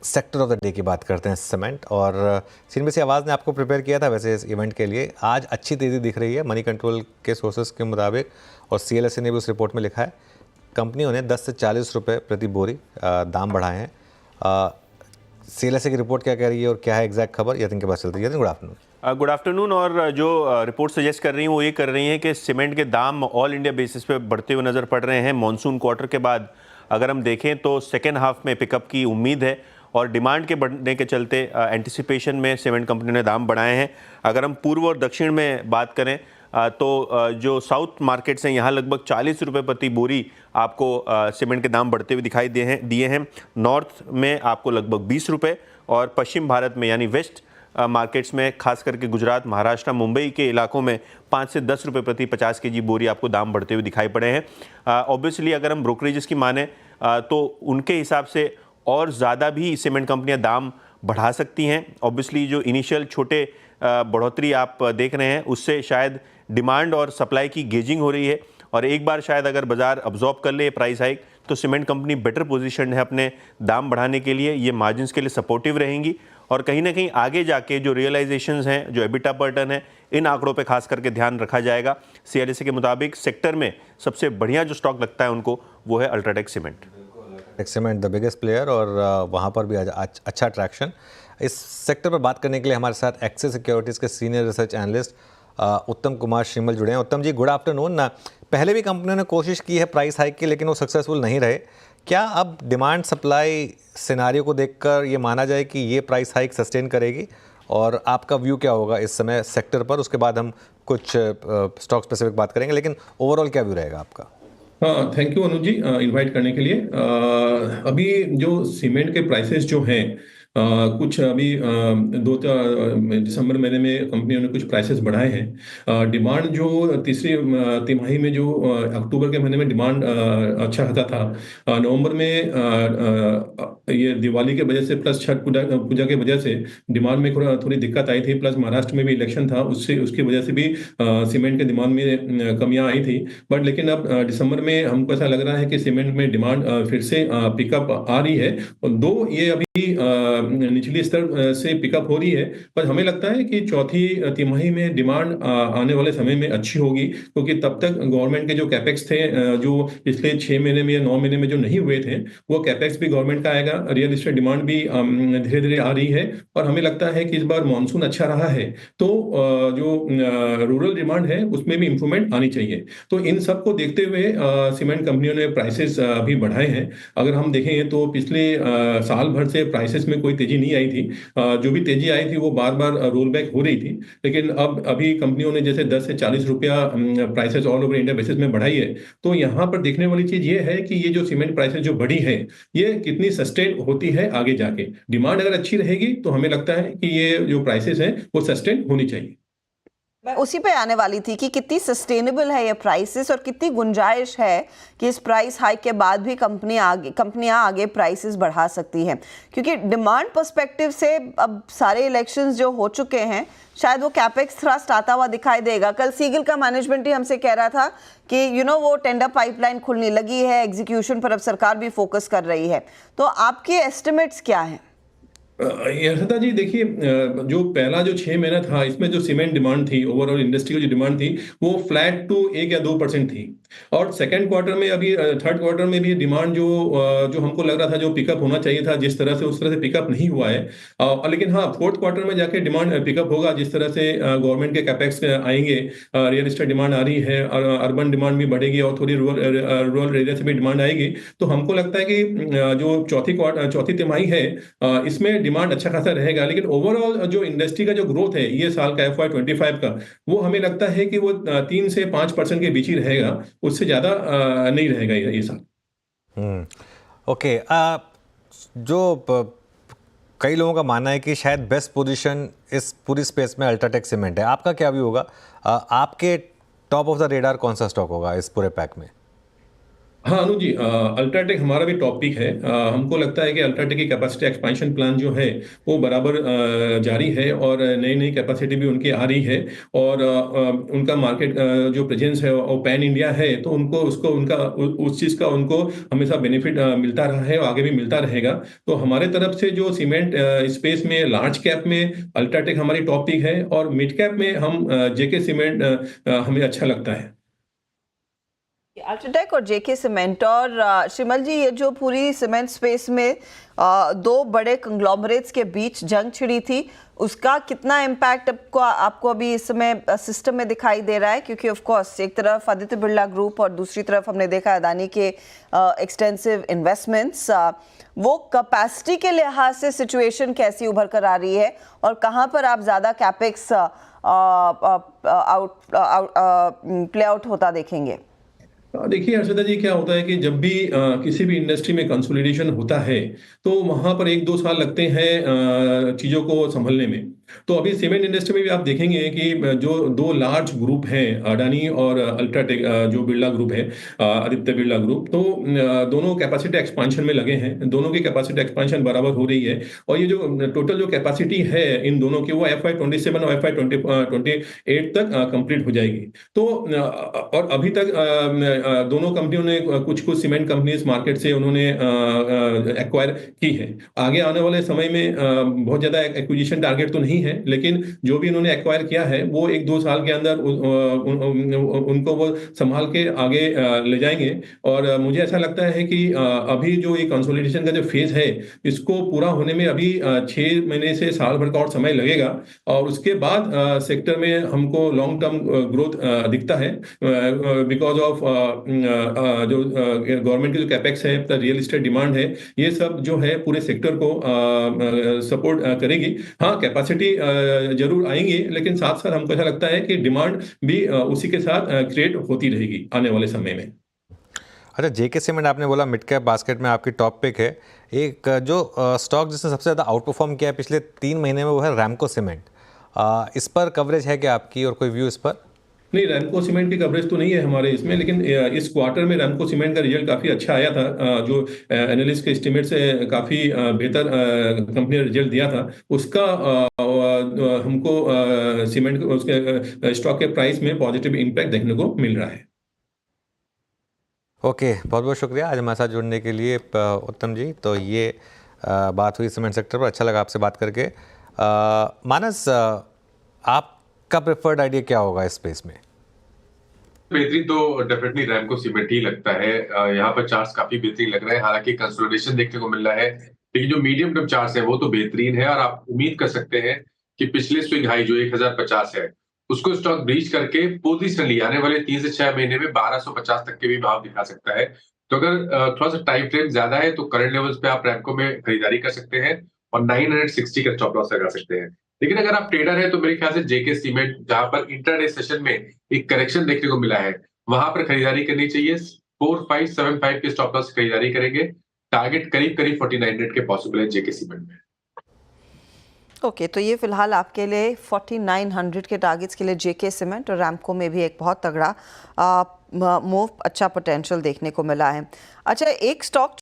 Sector of the day की बात करते हैं, सीमेंट। और सीएनबीसी आवाज़ ने आपको प्रिपेयर किया था वैसे इस इवेंट के लिए। आज अच्छी तेज़ी दिख रही है मनी कंट्रोल के सोर्सेज के मुताबिक, और सीएलएसए ने भी उस रिपोर्ट में लिखा है कंपनियों ने 10 से 40 रुपये प्रति बोरी दाम बढ़ाए हैं। सीएलएसए की रिपोर्ट क्या कह रही है और क्या है एग्जैक्ट खबर, यतिन के पास चलती है। Good afternoon. Good afternoon. और जो रिपोर्ट सजेस्ट कर रही हैं वो ये कर रही हैं कि सीमेंट के दाम ऑल इंडिया बेसिस पे बढ़ते हुए नज़र पड़ रहे हैं। मॉनसून क्वार्टर के बाद अगर हम देखें तो सेकेंड हाफ में पिकअप की उम्मीद है, और डिमांड के बढ़ने के चलते एंटिसिपेशन में सीमेंट कंपनियों ने दाम बढ़ाए हैं। अगर हम पूर्व और दक्षिण में बात करें तो जो साउथ मार्केट्स हैं यहाँ लगभग 40 रुपये प्रति बोरी आपको सीमेंट के दाम बढ़ते हुए दिखाई दिए हैं। नॉर्थ में आपको लगभग 20 रुपये, और पश्चिम भारत में यानी वेस्ट मार्केट्स में खास करके गुजरात, महाराष्ट्र, मुंबई के इलाकों में 5 से 10 रुपये प्रति 50 केजी बोरी आपको दाम बढ़ते हुए दिखाई पड़े हैं। ऑब्वियसली अगर हम ब्रोकरेजेस की माने तो उनके हिसाब से और ज़्यादा भी सीमेंट कंपनियां दाम बढ़ा सकती हैं। ऑब्वियसली जो इनिशियल छोटे बढ़ोतरी आप देख रहे हैं उससे शायद डिमांड और सप्लाई की गेजिंग हो रही है, और एक बार शायद अगर बाजार अब्जॉर्ब कर ले प्राइस हाइक तो सीमेंट कंपनी बेटर पोजीशन है अपने दाम बढ़ाने के लिए। ये मार्जिन्स के लिए सपोर्टिव रहेंगी, और कहीं ना कहीं आगे जाके जो रियलाइजेशंस हैं, जो एबिटा पर टन है, इन आंकड़ों पे खास करके ध्यान रखा जाएगा। सीएलएसए के मुताबिक सेक्टर में सबसे बढ़िया जो स्टॉक लगता है उनको वो है UltraTech cement. Cement the biggest player, और वहाँ पर भी अच्छा ट्रैक्शन। इस सेक्टर पर बात करने के लिए हमारे साथ एक्सिस सिक्योरिटीज़ के सीनियर रिसर्च एनालिस्ट उत्तम कुमार श्रीमल जुड़े हैं। उत्तम जी, गुड आफ्टरनून। पहले भी कंपनियों ने कोशिश की है प्राइस हाइक की, लेकिन वो सक्सेसफुल नहीं रहे। क्या अब डिमांड सप्लाई सिनारियो को देखकर ये माना जाए कि ये प्राइस हाइक सस्टेन करेगी, और आपका व्यू क्या होगा इस समय सेक्टर पर? उसके बाद हम कुछ स्टॉक स्पेसिफिक बात करेंगे, लेकिन ओवरऑल क्या व्यू रहेगा आपका? हाँ, thank you Anuj ji invite करने के लिए। अभी जो सीमेंट के प्राइसेस जो हैं, कुछ अभी दिसंबर महीने में कंपनियों ने कुछ प्राइसेस बढ़ाए हैं। डिमांड जो तीसरी तिमाही में जो अक्टूबर के महीने में डिमांड अच्छा खासा था, नवंबर में ये दिवाली के वजह से प्लस छठ पूजा के वजह से डिमांड में थोड़ी दिक्कत आई थी, प्लस महाराष्ट्र में भी इलेक्शन था, उसकी वजह से भी सीमेंट के डिमांड में कमियां आई थी। बट लेकिन अब दिसंबर में हमको ऐसा लग रहा है कि सीमेंट में डिमांड फिर से पिकअप आ रही है, और दो ये अभी निचली स्तर से पिकअप हो रही है, पर हमें लगता है कि चौथी तिमाही में डिमांड आने वाले समय में अच्छी होगी, क्योंकि तब तक गवर्नमेंट के जो कैपेक्स थे जो पिछले 6 महीने में या 9 महीने में जो नहीं हुए थे, वो कैपेक्स भी गवर्नमेंट का आएगा। रियल एस्टेट डिमांड भी धीरे धीरे आ रही है, और हमें लगता है कि इस बार मानसून अच्छा रहा है तो जो रूरल डिमांड है उसमें भी इंप्रूवमेंट आनी चाहिए। तो इन सब को देखते हुए सीमेंट कंपनियों ने प्राइसेस अभी बढ़ाए हैं। अगर हम देखें तो पिछले साल भर से प्राइसेस में कोई तेजी नहीं आई थी। जो भी तेजी आई थी वो बार बार रोल बैक हो रही थी, लेकिन अब अभी कंपनियों ने जैसे 10 से 40 रुपया prices all over India basis में बढ़ाई है। तो यहाँ पर देखने वाली चीज ये है कि ये जो सीमेंट प्राइसेस जो बढ़ी है ये कितनी सस्टेन होती है आगे जाके। डिमांड अगर अच्छी रहेगी तो हमें लगता है कि ये जो प्राइसेस हैं वो सस्टेन होनी चाहिए। मैं उसी पे आने वाली थी कि कितनी सस्टेनेबल है ये प्राइसेस, और कितनी गुंजाइश है कि इस प्राइस हाइक के बाद भी कंपनियां आगे प्राइसेस बढ़ा सकती हैं, क्योंकि डिमांड पर्सपेक्टिव से अब सारे इलेक्शंस जो हो चुके हैं शायद वो कैपेक्स थ्रस्ट आता हुआ दिखाई देगा। कल सीगल का मैनेजमेंट ही हमसे कह रहा था कि वो टेंडर पाइपलाइन खुलने लगी है, एग्जीक्यूशन पर अब सरकार भी फोकस कर रही है। तो आपके एस्टिमेट्स क्या हैं? यशदा जी, देखिए, जो पहला जो 6 महीना था इसमें जो सीमेंट डिमांड थी, ओवरऑल इंडस्ट्री की जो डिमांड थी वो फ्लैट टू 1 या 2% थी। और सेकंड क्वार्टर में अभी थर्ड क्वार्टर में भी डिमांड जो हमको लग रहा था जो पिकअप होना चाहिए था जिस तरह से, उस तरह से पिकअप नहीं हुआ है। लेकिन हाँ, फोर्थ क्वार्टर में जाके डिमांड पिकअप होगा, जिस तरह से गवर्नमेंट के कैपेक्स आएंगे, रियल एस्टेट डिमांड आ रही है, और अर्बन डिमांड भी बढ़ेगी, और थोड़ी रूरल एरिया से भी डिमांड आएगी। तो हमको लगता है कि जो चौथी तिमाही है इसमें डिमांड अच्छा खासा रहेगा। लेकिन ओवरऑल जो इंडस्ट्री का जो ग्रोथ है ये साल का FY25 का, वो हमें लगता है कि वो 3 से 5% के बीच ही रहेगा, उससे ज्यादा नहीं रहेगा ये साल। ओके। कई लोगों का मानना है कि शायद बेस्ट पोजीशन इस पूरी स्पेस में अल्ट्राटेक सीमेंट है। आपका क्या व्यू होगा? आपके टॉप ऑफ द रेडार कौन सा स्टॉक होगा इस पूरे पैक में? हाँ अनु जी, अल्ट्राटेक हमारा भी टॉपिक है। हमको लगता है कि अल्ट्राटेक की कैपेसिटी एक्सपेंशन प्लान जो है वो बराबर जारी है और नई नई कैपेसिटी भी उनकी आ रही है। और उनका मार्केट जो प्रेजेंस है वो पैन इंडिया है, तो उनको उसको उनका उस चीज़ का उनको हमेशा बेनिफिट मिलता रहा है और आगे भी मिलता रहेगा। तो हमारे तरफ से जो सीमेंट स्पेस में लार्ज कैप में अल्ट्राटेक हमारी टॉपिक है, और मिड कैप में हम जेके सीमेंट हमें अच्छा लगता है। अल्ट्राटेक और जेके सीमेंट। और शिमल जी, ये जो पूरी सीमेंट स्पेस में दो बड़े कंग्लोमरेट्स के बीच जंग छिड़ी थी, उसका कितना इम्पैक्ट आपको अभी इस समय सिस्टम में दिखाई दे रहा है? क्योंकि ऑफ कोर्स एक तरफ आदित्य बिरला ग्रुप और दूसरी तरफ हमने देखा अदानी के एक्सटेंसिव इन्वेस्टमेंट्स। वो कैपेसिटी के लिहाज से सिचुएशन कैसी उभर कर आ रही है, और कहाँ पर आप ज़्यादा कैपेक्स प्ले आउट होता देखेंगे? देखिए हर्षदा जी, क्या होता है कि जब भी किसी भी इंडस्ट्री में कंसोलिडेशन होता है तो वहां पर 1-2 साल लगते हैं चीजों को संभलने में। तो अभी सीमेंट इंडस्ट्री में भी आप देखेंगे कि जो दो लार्ज ग्रुप हैं, अडानी और अल्ट्राटेक, जो बिरला ग्रुप है, आदित्य बिरला ग्रुप, तो दोनों कैपेसिटी एक्सपांशन में लगे हैं। दोनों की कैपेसिटी एक्सपांशन बराबर हो रही है, और ये जो टोटल जो कैपेसिटी है इन दोनों की, वो FY27 और FY28 तक कंप्लीट हो जाएगी। तो और अभी तक दोनों कंपनियों ने कुछ कुछ सीमेंट कंपनीज मार्केट से उन्होंने एक्वायर की है। आगे आने वाले समय में बहुत ज्यादा एक्विजिशन टारगेट तो नहीं है, लेकिन जो भी उन्होंने एक्वायर किया है वो 1-2 साल के अंदर उनको वो संभाल के आगे ले जाएंगे। और मुझे ऐसा लगता है कि अभी जो ये कंसोलिडेशन का जो फेज है, इसको पूरा होने में अभी 6 महीने से साल भर का और समय लगेगा। और उसके बाद सेक्टर में हमको लॉन्ग टर्म ग्रोथ दिखता है, बिकॉज ऑफ जो गवर्नमेंट की जो कैपेक्स है, रियल एस्टेट डिमांड है, ये सब जो है पूरे सेक्टर को सपोर्ट करेगी। हाँ, कैपेसिटी जरूर आएंगी, लेकिन साथ साथ हमको ऐसा लगता है कि डिमांड भी उसी के साथ क्रिएट होती रहेगी आने वाले समय में। अच्छा, जेके सीमेंट आपने बोला मिड कैप बास्केट में आपकी टॉप पिक है। एक जो स्टॉक जिसने सबसे ज़्यादा आउट परफॉर्म किया है पिछले 3 महीने में, वो है रैमको सीमेंट। इस पर कवरेज है क्या आपकी, और कोई व्यू इस पर? नहीं, रैमको सीमेंट की कवरेज तो नहीं है हमारे इसमें, लेकिन इस क्वार्टर में रैमको सीमेंट का रिजल्ट काफी अच्छा आया था। जो एनालिस्ट के एस्टिमेट से काफी बेहतर कंपनी ने रिजल्ट दिया था। उसका हमको सीमेंट उसके स्टॉक के प्राइस में पॉजिटिव इम्पैक्ट देखने को मिल रहा है। ओके, बहुत बहुत शुक्रिया आज हमारे साथ जुड़ने के लिए उत्तम जी। तो ये बात हुई सीमेंट सेक्टर पर, अच्छा लगा आपसे बात करके। मानस, आपका प्रेफर्ड आइडिया क्या होगा इस स्पेस में? बेहतरीन तो डेफिनेटली रैमको सीमेंट ही लगता है। यहाँ पर चार्ट्स काफी बेहतरीन लग रहे हैं, हालांकि कंसोलिडेशन देखने को मिल रहा है, लेकिन जो मीडियम टर्म चार्ट्स है वो तो बेहतरीन है। और आप उम्मीद कर सकते हैं कि पिछले स्विंग हाई जो 1050 है, उसको स्टॉक ब्रीच करके पोजिशनली आने वाले 3 से 6 महीने में 1250 तक के भी भाव दिखा सकता है। तो अगर थोड़ा सा टाइम फ्रेम ज्यादा है तो करंट लेवल्स पे आप रैमको में खरीदारी कर सकते हैं और 960 का स्टॉप लॉस लगा सकते हैं। लेकिन अगर आप ट्रेडर है तो मेरे ख्याल से जेके सीमेंट, जहां पर इंटरडे सेशन में एक करेक्शन देखने को मिला है, वहां पर खरीदारी करनी चाहिए। 4575 के स्टॉप लॉस खरीदारी करेंगे। टारगेट करीब करीब 4900 के पॉसिबल है जेके सीमेंट में। ओके, तो ये फिलहाल आपके लिए 4900 के टारगेट्स के लिए जेके सीमेंट, और रैमको में भी एक बहुत तगड़ा मूव, अच्छा पोटेंशियल देखने को मिला है। अच्छा, एक स्टॉक